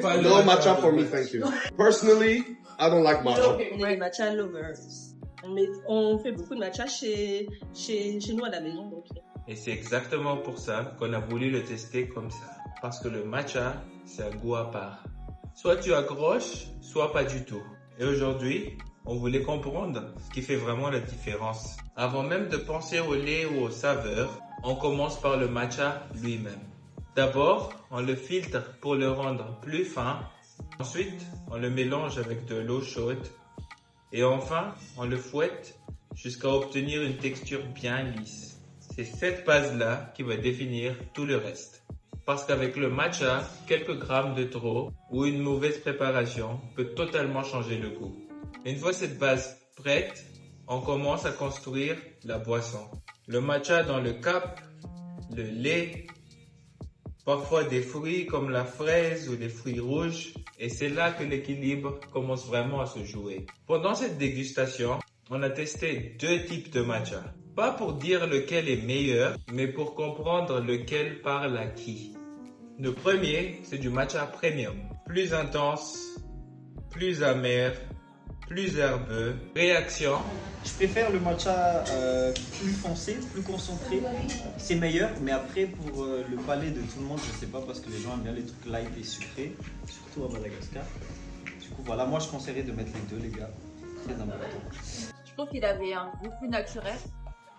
No matcha for me, thank you. Personally, I don't like matcha. On est des matcha lovers. On fait beaucoup de matcha chez nous à la maison. Donc. Et c'est exactement pour ça qu'on a voulu le tester comme ça. Parce que le matcha, c'est un goût à part. Soit tu accroches, soit pas du tout. Et aujourd'hui, on voulait comprendre ce qui fait vraiment la différence. Avant même de penser au lait ou aux saveurs, on commence par le matcha lui-même. D'abord, on le filtre pour le rendre plus fin. Ensuite, on le mélange avec de l'eau chaude. Et enfin, on le fouette jusqu'à obtenir une texture bien lisse. C'est cette base-là qui va définir tout le reste. Parce qu'avec le matcha, quelques grammes de trop ou une mauvaise préparation peut totalement changer le goût. Une fois cette base prête, on commence à construire la boisson. Le matcha dans le cap, le lait, parfois des fruits comme la fraise ou des fruits rouges, et c'est là que l'équilibre commence vraiment à se jouer. Pendant cette dégustation, on a testé 2 types de matcha. Pas pour dire lequel est meilleur, mais pour comprendre lequel parle à qui. Le premier, c'est du matcha premium. Plus intense, plus amer, plus herbeux. Réaction? Je préfère le matcha plus foncé, plus concentré. C'est meilleur, mais après pour le palais de tout le monde, je sais pas parce que les gens aiment bien les trucs light et sucrés, surtout à Madagascar. Du coup voilà, moi je conseillerais de mettre les deux les gars, très important. Je trouve qu'il avait un goût plus naturel.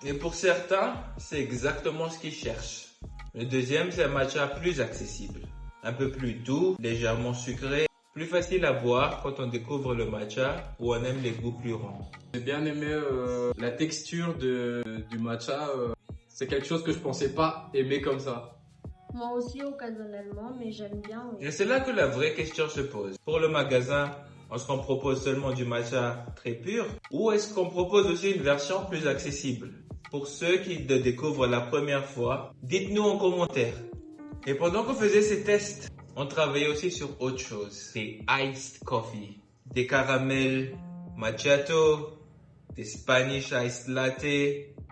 Et pour certains, c'est exactement ce qu'ils cherchent. Le deuxième, c'est un matcha plus accessible. Un peu plus doux, légèrement sucré. Plus facile à boire quand on découvre le matcha ou on aime les goûts plus ronds. J'ai bien aimé la texture du matcha. C'est quelque chose que je pensais pas aimer comme ça. Moi aussi occasionnellement, mais j'aime bien. Et c'est là que la vraie question se pose. Pour le magasin, est-ce qu'on propose seulement du matcha très pur ou est-ce qu'on propose aussi une version plus accessible? Pour ceux qui le découvrent la première fois, dites-nous en commentaire. Et pendant qu'on faisait ces tests, on travaillait aussi sur autre chose. Des iced coffee, des caramels macchiato, des Spanish iced latte.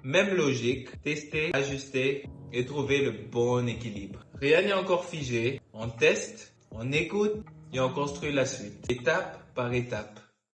Même logique, tester, ajuster et trouver le bon équilibre. Rien n'est encore figé. On teste, on écoute et on construit la suite, étape par étape.